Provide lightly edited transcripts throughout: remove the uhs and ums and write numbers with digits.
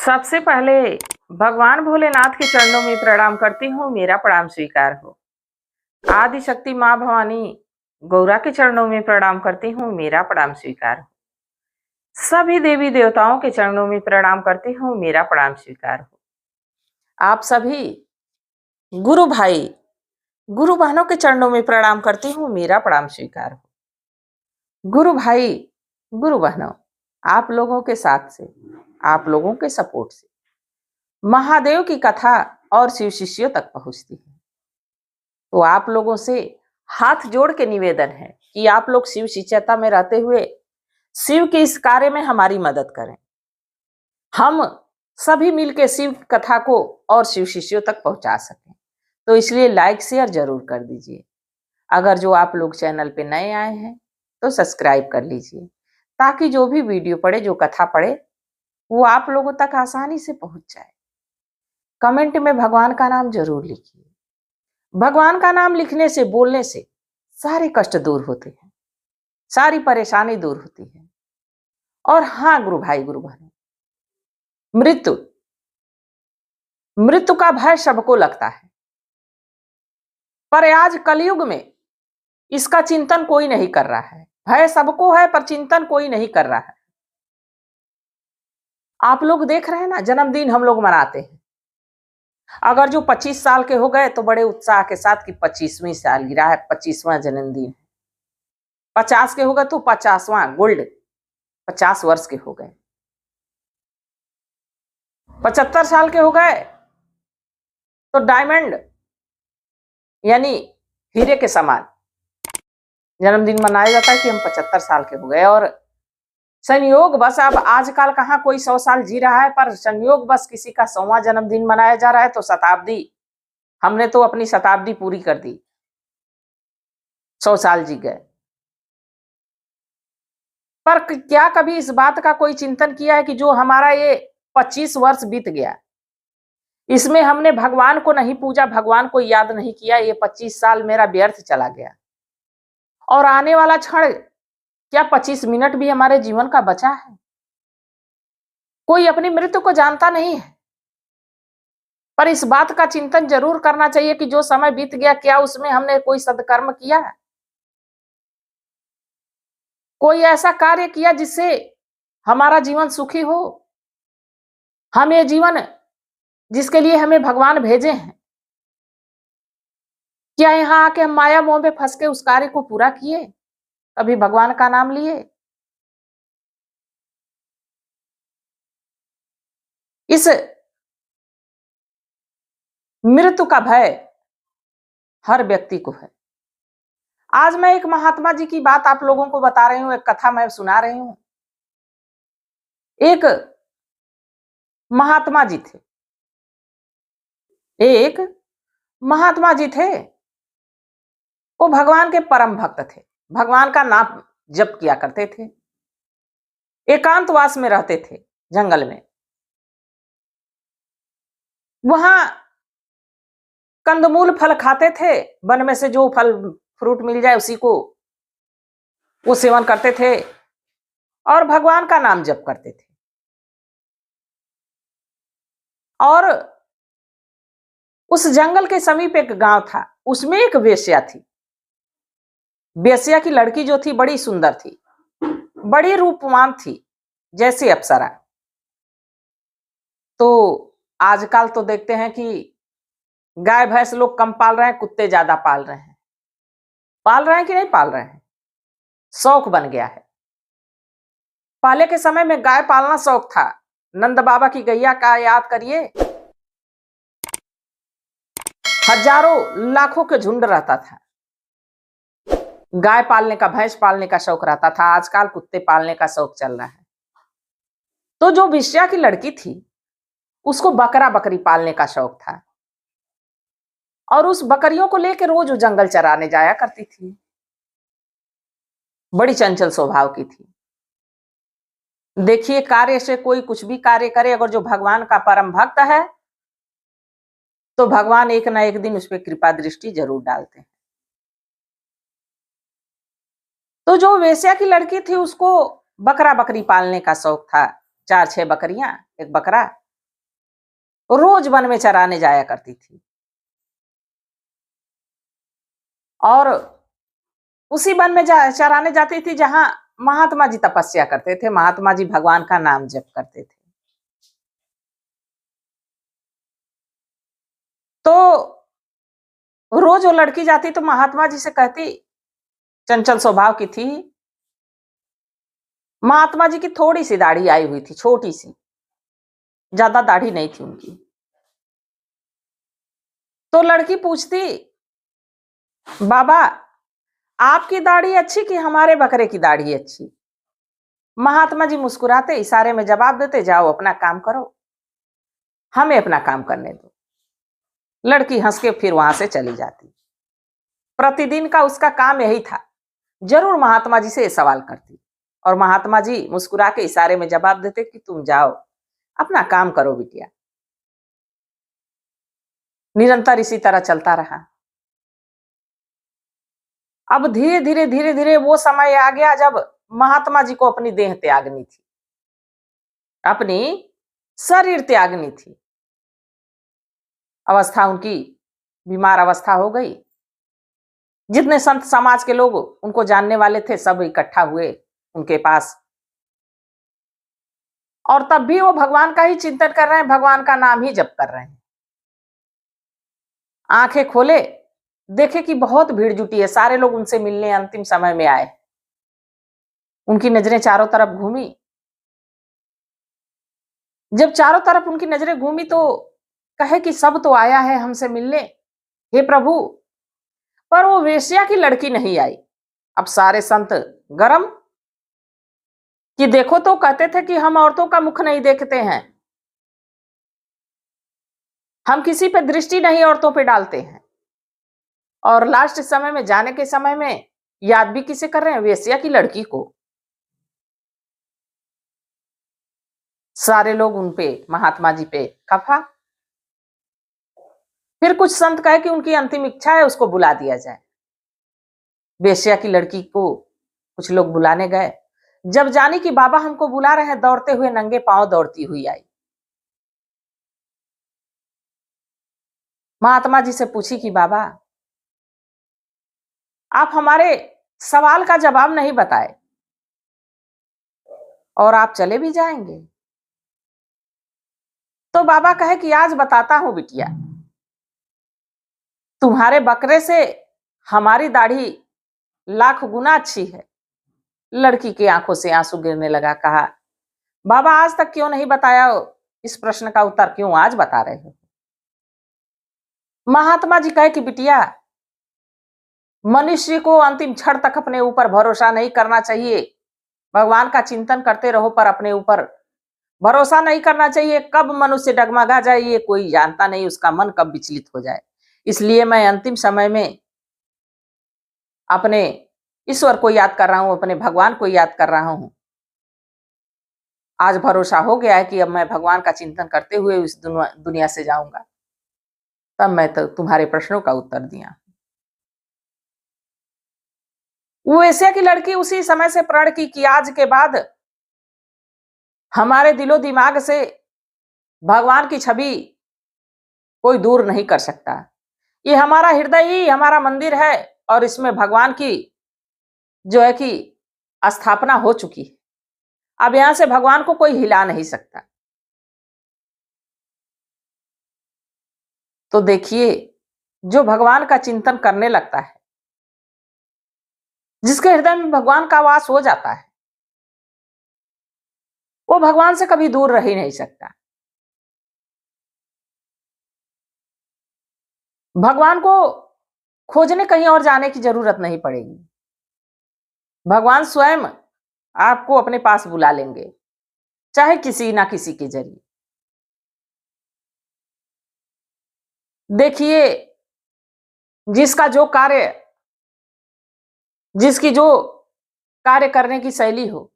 सबसे पहले भगवान भोलेनाथ के चरणों में प्रणाम करती हूँ, मेरा प्रणाम स्वीकार हो। आदि शक्ति माँ भवानी गौरा के चरणों में प्रणाम करती हूँ, मेरा प्रणाम स्वीकार हो। सभी देवी देवताओं के चरणों में प्रणाम करती हूँ, मेरा प्रणाम स्वीकार हो। आप सभी गुरु भाई गुरु बहनों के चरणों में प्रणाम करती हूँ, मेरा प्रणाम स्वीकार हो। गुरु भाई गुरु बहनों, आप लोगों के साथ से, आप लोगों के सपोर्ट से महादेव की कथा और शिव शिष्यों तक पहुंचती है। तो आप लोगों से हाथ जोड़ के निवेदन है कि आप लोग शिव शिष्यता में रहते हुए शिव के इस कार्य में हमारी मदद करें। हम सभी मिलकर शिव कथा को और शिव शिष्यों तक पहुंचा सकें। तो इसलिए लाइक शेयर जरूर कर दीजिए। अगर जो आप लोग चैनल पे नए आए हैं तो सब्सक्राइब कर लीजिए, ताकि जो भी वीडियो पड़े, जो कथा पड़े, वो आप लोगों तक आसानी से पहुंच जाए। कमेंट में भगवान का नाम जरूर लिखिए। भगवान का नाम लिखने से, बोलने से सारे कष्ट दूर होते हैं, सारी परेशानी दूर होती है। और हाँ गुरु भाई गुरु बहन, मृत्यु का भय सबको लगता है, पर आज कलयुग में इसका चिंतन कोई नहीं कर रहा है। भय सबको है पर चिंतन कोई नहीं कर रहा है। आप लोग देख रहे हैं ना, जन्मदिन हम लोग मनाते हैं। अगर जो 25 साल के हो गए तो बड़े उत्साह के साथ कि 25वीं सालगिरह है, 25वां जन्मदिन है। 50 के हो गए तो 50वां गोल्ड, 50 वर्ष के हो गए। 75 साल के हो गए तो डायमंड यानी हीरे के समान जन्मदिन मनाया जाता है कि हम 75 साल के हो गए। और संयोग बस, अब आजकल कहाँ कोई 100 साल जी रहा है, पर संयोग बस किसी का 100वां जन्मदिन मनाया जा रहा है तो शताब्दी, हमने तो अपनी शताब्दी पूरी कर दी, 100 साल जी गए। पर क्या कभी इस बात का कोई चिंतन किया है कि जो हमारा ये 25 वर्ष बीत गया, इसमें हमने भगवान को नहीं पूजा, भगवान को याद नहीं किया, ये 25 साल मेरा व्यर्थ चला गया। और आने वाला क्षण, क्या 25 मिनट भी हमारे जीवन का बचा है? कोई अपनी मृत्यु को जानता नहीं है, पर इस बात का चिंतन जरूर करना चाहिए कि जो समय बीत गया, क्या उसमें हमने कोई सदकर्म किया है? कोई ऐसा कार्य किया जिससे हमारा जीवन सुखी हो? हम ये जीवन जिसके लिए हमें भगवान भेजे हैं, क्या यहाँ आके हम माया मोह में फंस के उस कार्य को पूरा किए? कभी भगवान का नाम लिए? इस मृत्यु का भय हर व्यक्ति को है। आज मैं एक महात्मा जी की बात आप लोगों को बता रही हूं, एक कथा मैं सुना रही हूं। एक महात्मा जी थे, एक महात्मा जी थे। वो भगवान के परम भक्त थे, भगवान का नाम जप किया करते थे, एकांतवास में रहते थे जंगल में। वहां कंदमूल फल खाते थे, वन में से जो फल फ्रूट मिल जाए उसी को वो सेवन करते थे और भगवान का नाम जप करते थे। और उस जंगल के समीप एक गांव था, उसमें एक वेश्या थी। वेश्या की लड़की जो थी बड़ी सुंदर थी, बड़ी रूपवान थी, जैसे अप्सरा। तो आजकल तो देखते हैं कि गाय भैंस लोग कम पाल रहे हैं, कुत्ते ज्यादा पाल रहे हैं। पाल रहे हैं कि नहीं पाल रहे हैं? शौक बन गया है। पहले के समय में गाय पालना शौक था। नंद बाबा की गैया का याद करिए, हजारों लाखों के झुंड रहता था। गाय पालने का, भैंस पालने का शौक रहता था। आजकल कुत्ते पालने का शौक चल रहा है। तो जो वेश्या की लड़की थी, उसको बकरा बकरी पालने का शौक था और उस बकरियों को लेकर रोज जंगल चराने जाया करती थी। बड़ी चंचल स्वभाव की थी। देखिए, कार्य से कोई कुछ भी कार्य करे, अगर जो भगवान का परम भक्त है तो भगवान एक ना एक दिन उस पर कृपा दृष्टि जरूर डालते हैं। तो जो वेश्या की लड़की थी, उसको बकरा बकरी पालने का शौक था। 4-6 बकरियां, एक बकरा, रोज वन में चराने जाया करती थी और उसी वन में चराने जाती थी जहां महात्मा जी तपस्या करते थे, महात्मा जी भगवान का नाम जप करते थे। तो रोज वो लड़की जाती तो महात्मा जी से कहती, चंचल स्वभाव की थी। महात्मा जी की थोड़ी सी दाढ़ी आई हुई थी, छोटी सी, ज्यादा दाढ़ी नहीं थी उनकी। तो लड़की पूछती, बाबा आपकी दाढ़ी अच्छी कि हमारे बकरे की दाढ़ी अच्छी? महात्मा जी मुस्कुराते, इशारे में जवाब देते, जाओ अपना काम करो, हमें अपना काम करने दो। लड़की हंस के फिर वहां से चली जाती। प्रतिदिन का उसका काम यही था, जरूर महात्मा जी से सवाल करती और महात्मा जी मुस्कुरा के इशारे में जवाब देते कि तुम जाओ अपना काम करो बिटिया। निरंतर इसी तरह चलता रहा। अब धीरे धीरे वो समय आ गया जब महात्मा जी को अपनी देह त्यागनी थी, अपनी शरीर त्यागनी थी। अवस्था उनकी बीमार अवस्था हो गई। जितने संत समाज के लोग उनको जानने वाले थे सब इकट्ठा हुए उनके पास, और तब भी वो भगवान का ही चिंतन कर रहे हैं, भगवान का नाम ही जप कर रहे हैं। आंखें खोले, देखे कि बहुत भीड़ जुटी है, सारे लोग उनसे मिलने अंतिम समय में आए। उनकी नजरें चारों तरफ घूमी। जब चारों तरफ उनकी नजरें घूमी तो कहे कि सब तो आया है हमसे मिलने, हे प्रभु, पर वो वेश्या की लड़की नहीं आई। अब सारे संत गरम कि देखो, तो कहते थे कि हम औरतों का मुख नहीं देखते हैं, हम किसी पे दृष्टि नहीं औरतों पे डालते हैं, और लास्ट समय में जाने के समय में याद भी किसे कर रहे हैं? वेश्या की लड़की को। सारे लोग उनपे, महात्मा जी पे खफा। फिर कुछ संत कहे कि उनकी अंतिम इच्छा है उसको बुला दिया जाए। वेश्या की लड़की को कुछ लोग बुलाने गए। जब जानी कि बाबा हमको बुला रहे हैं, दौड़ते हुए नंगे पांव दौड़ती हुई आई। महात्मा जी से पूछी कि बाबा आप हमारे सवाल का जवाब नहीं बताए और आप चले भी जाएंगे? तो बाबा कहे कि आज बताता हूं बिटिया, तुम्हारे बकरे से हमारी दाढ़ी लाख गुना अच्छी है। लड़की की आंखों से आंसू गिरने लगा। कहा, बाबा आज तक क्यों नहीं बताया? इस प्रश्न का उत्तर क्यों आज बता रहे हो? महात्मा जी कहे कि बिटिया, मनुष्य को अंतिम क्षण तक अपने ऊपर भरोसा नहीं करना चाहिए। भगवान का चिंतन करते रहो, पर अपने ऊपर भरोसा नहीं करना चाहिए। कब मनुष्य डगमगा जाए ये कोई जानता नहीं, उसका मन कब विचलित हो जाए। इसलिए मैं अंतिम समय में अपने ईश्वर को याद कर रहा हूं, अपने भगवान को याद कर रहा हूं। आज भरोसा हो गया है कि अब मैं भगवान का चिंतन करते हुए इस दुनिया से जाऊंगा। तब मैं तो तुम्हारे प्रश्नों का उत्तर दिया। वो एशिया की लड़की उसी समय से प्रण की कि आज के बाद हमारे दिलो दिमाग से भगवान की छवि कोई दूर नहीं कर सकता। ये हमारा हृदय ही हमारा मंदिर है और इसमें भगवान की जो है कि स्थापना हो चुकी है। अब यहां से भगवान को कोई हिला नहीं सकता। तो देखिए, जो भगवान का चिंतन करने लगता है, जिसके हृदय में भगवान का वास हो जाता है, वो भगवान से कभी दूर रह ही नहीं सकता। भगवान को खोजने कहीं और जाने की जरूरत नहीं पड़ेगी। भगवान स्वयं आपको अपने पास बुला लेंगे, चाहे किसी ना किसी के जरिए। देखिए, जिसका जो कार्य, जिसकी जो कार्य करने की शैली हो,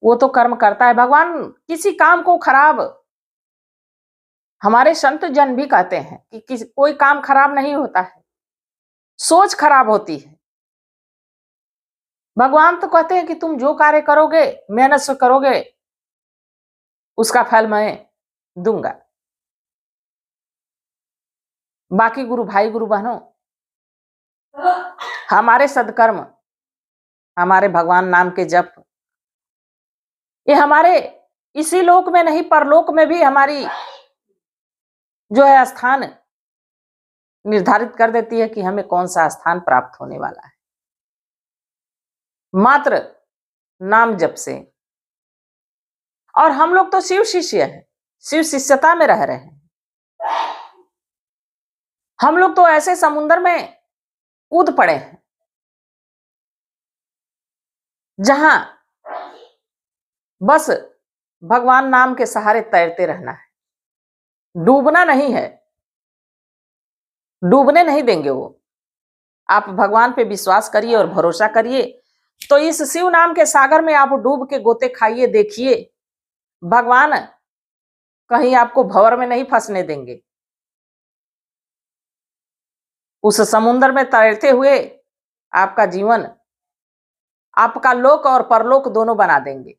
वो तो कर्म करता है। भगवान किसी काम को खराब, हमारे संत जन भी कहते हैं कि कोई काम खराब नहीं होता है, सोच खराब होती है। भगवान तो कहते हैं कि तुम जो कार्य करोगे, मेहनत से करोगे, उसका फल मैं दूंगा। बाकी गुरु भाई गुरु बहनों, हमारे सदकर्म, हमारे भगवान नाम के जप, ये हमारे इसी लोक में नहीं परलोक में भी हमारी जो है स्थान निर्धारित कर देती है कि हमें कौन सा स्थान प्राप्त होने वाला है, मात्र नाम जप से। और हम लोग तो शिव शिष्य हैं, शिव शिष्यता में रह रहे हैं। हम लोग तो ऐसे समुद्र में कूद पड़े हैं जहां बस भगवान नाम के सहारे तैरते रहना है, डूबना नहीं है, डूबने नहीं देंगे वो। आप भगवान पे विश्वास करिए और भरोसा करिए, तो इस शिव नाम के सागर में आप डूब के गोते खाइए, देखिए भगवान कहीं आपको भंवर में नहीं फंसने देंगे। उस समुद्र में तैरते हुए आपका जीवन, आपका लोक और परलोक दोनों बना देंगे।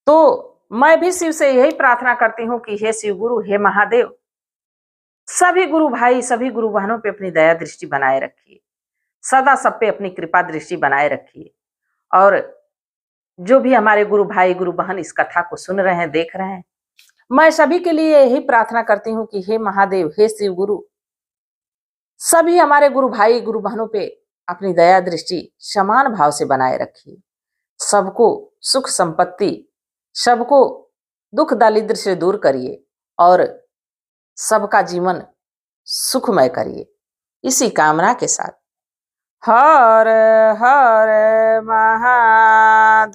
तो मैं भी शिव से यही प्रार्थना करती हूं कि हे शिव गुरु, हे महादेव, सभी गुरु भाई, सभी गुरु बहनों पे अपनी दया दृष्टि बनाए रखिए, सदा सब पे अपनी कृपा दृष्टि बनाए रखिए। और जो भी हमारे गुरु भाई गुरु बहन इस कथा को सुन रहे हैं, देख रहे हैं, मैं सभी के लिए यही प्रार्थना करती हूँ कि हे महादेव, हे शिव गुरु, सभी हमारे गुरु भाई गुरु बहनों पे अपनी दया दृष्टि समान भाव से बनाए रखिए। सबको सुख संपत्ति, सबको दुख दारिद्र से दूर करिए और सबका जीवन सुखमय करिए। इसी कामना के साथ हर हर महादेव।